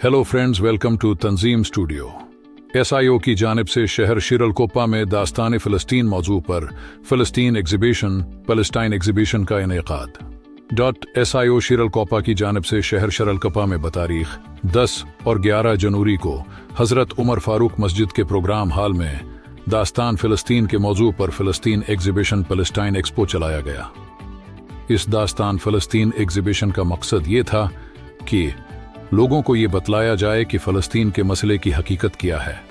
Hello friends, welcome to Tanzeem studio. SIO की जानिब से शहर शिरलकोपा में दास्तान फ़लस्तीन मौजू पर फ़लस्तीन एग्जीबिशन पैलेस्टाइन एग्जीबिशन का इनेकाद। SIO शिरलकोपा की जानिब से शहर शिरलकोपा में बतारीख 10 और 11 जनवरी को हज़रत उमर फारूक मस्जिद के प्रोग्राम हॉल में दास्तान फ़लस्तीन के मौजू पर फ़लस्तीन एग्जीबिशन पैलेस्टाइन एक्सपो चलाया गया। इस दास्तान फ़लस्तीन एग्जीबिशन का मकसद ये था कि लोगों को ये बतलाया जाए कि फ़लस्तीन के मसले की हकीकत क्या है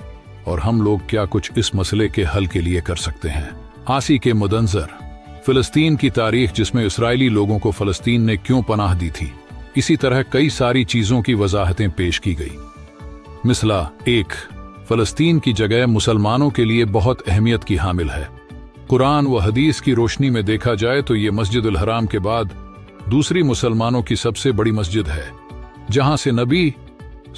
और हम लोग क्या कुछ इस मसले के हल के लिए कर सकते हैं। आसी के मुदंजर फ़लस्तीन की तारीख, जिसमें इस्राएली लोगों को फ़लस्तीन ने क्यों पनाह दी थी, इसी तरह कई सारी चीज़ों की वजाहतें पेश की गई। मिसला 1, फ़लस्तीन की जगह मुसलमानों के लिए बहुत अहमियत की हामिल है। कुरान व हदीस की रोशनी में देखा जाए तो ये मस्जिद उल हराम के बाद दूसरी मुसलमानों की सबसे बड़ी मस्जिद है, जहां से नबी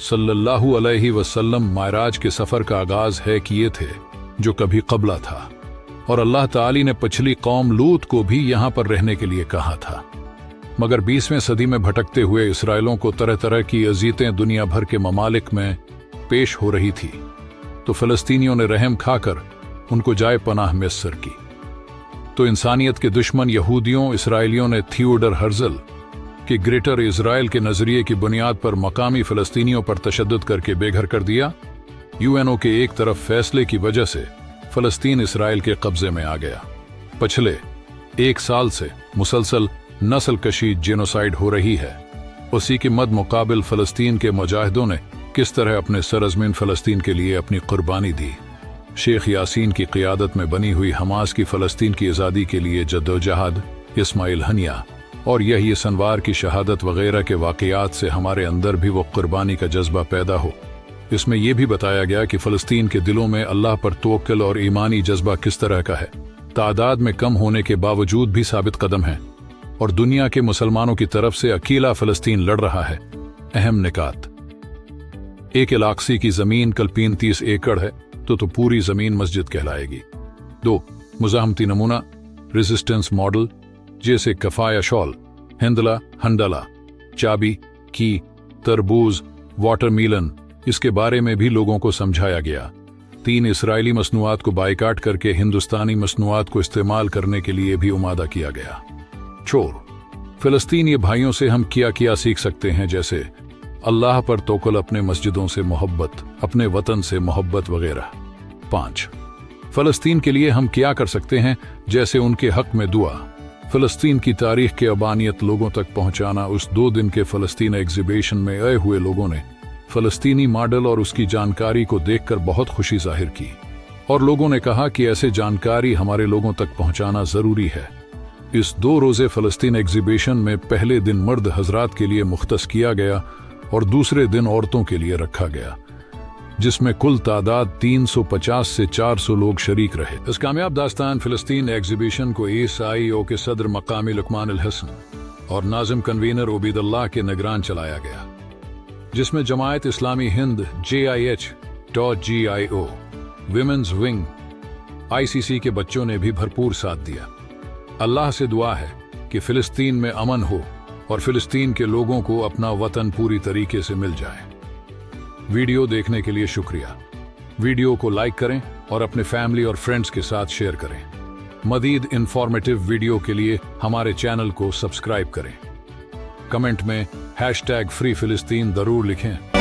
सल्लल्लाहु अलैहि वसल्लम मायराज के सफर का आगाज है किए थे, जो कभी कबला था, और अल्लाह ताली ने पिछली कौम लूत को भी यहां पर रहने के लिए कहा था। मगर 20वीं सदी में भटकते हुए इसराइलों को तरह तरह की अजीतें दुनिया भर के ममालिक में पेश हो रही थी, तो फ़लस्तीनियों ने रहम खाकर उनको जाए पनाह मैसर की। तो इंसानियत के दुश्मन यहूदियों इसराइलियों ने थियोडर हर्जल कि ग्रेटर इजराइल के नजरिए की बुनियाद पर मकामी फ़लस्तीनियों पर तशद्दुद करके बेघर कर दिया। UNO के एक तरफ फैसले की वजह से फ़लस्तीन इसराइल के कब्जे में आ गया। पिछले 1 साल से मुसलसल नस्ल कशी जेनोसाइड हो रही है। उसी के मद मुकाबिल फ़लस्तीन के मुजाहिदों ने किस तरह अपने सरजमीन फ़लस्तीन के लिए अपनी कुर्बानी दी। शेख यासीन की क़ियादत में बनी हुई हमास की फ़लस्तीन की आज़ादी के लिए जद्दोजहद, इस्माइल हनिया और यही सनवार की शहादत वगैरह के वाक़यात से हमारे अंदर भी वो कुर्बानी का जज्बा पैदा हो। इसमें यह भी बताया गया कि फ़लस्तीन के दिलों में अल्लाह पर तवक्कुल और ईमानी जज्बा किस तरह का है। तादाद में कम होने के बावजूद भी साबित कदम है और दुनिया के मुसलमानों की तरफ से अकेला फ़लस्तीन लड़ रहा है। अहम निकात: 1 इलाक़सी की ज़मीन कल 35 एकड़ है तो पूरी ज़मीन मस्जिद कहलाएगी। 2 मुज़ाहमती नमूना रेजिस्टेंस मॉडल, जैसे कफाया शॉल, हिंदला, हंडला, चाबी, की, तरबूज, वाटरमेलन, इसके बारे में भी लोगों को समझाया गया। 3 इसराइली मसनूआत को बाइकाट करके हिंदुस्तानी मसनूआत को इस्तेमाल करने के लिए भी उमादा किया गया। छोर फ़लस्तीनी भाइयों से हम क्या सीख सकते हैं, जैसे अल्लाह पर तवक्कुल, अपने मस्जिदों से मोहब्बत, अपने वतन से मोहब्बत वगैरह। 5 फ़लस्तीन के लिए हम क्या कर सकते हैं, जैसे उनके हक में दुआ, फ़लस्तीन की तारीख के अबानियत लोगों तक पहुंचाना। उस 2 दिन के फ़लस्तीन एग्जीबिशन में आए हुए लोगों ने फ़लस्तीनी मॉडल और उसकी जानकारी को देखकर बहुत खुशी जाहिर की और लोगों ने कहा कि ऐसे जानकारी हमारे लोगों तक पहुंचाना ज़रूरी है। इस 2 रोज़े फ़लस्तीन एग्जीबिशन में पहले दिन मर्द हजरात के लिए मुख्तस किया गया और दूसरे दिन औरतों के लिए रखा गया, जिसमें कुल तादाद 350 से 400 लोग शरीक रहे। इस कामयाब दास्तान फ़लस्तीन एग्जीबिशन को SIO के सदर मकामी लुकमान अल हसन और नाज़िम कन्वीनर उबैदुल्लाह के निगरान चलाया गया, जिसमें Jamaat Islami Hind JIH.GIO, women's wing, ICC के बच्चों ने भी भरपूर साथ दिया। अल्लाह से दुआ है कि फ़लस्तीन में अमन हो और फ़लस्तीन के लोगों को अपना वतन पूरी तरीके से मिल जाए। वीडियो देखने के लिए शुक्रिया। वीडियो को लाइक करें और अपने फैमिली और फ्रेंड्स के साथ शेयर करें। मज़ीद इंफॉर्मेटिव वीडियो के लिए हमारे चैनल को सब्सक्राइब करें। कमेंट में #FreeFalestine ज़रूर लिखें।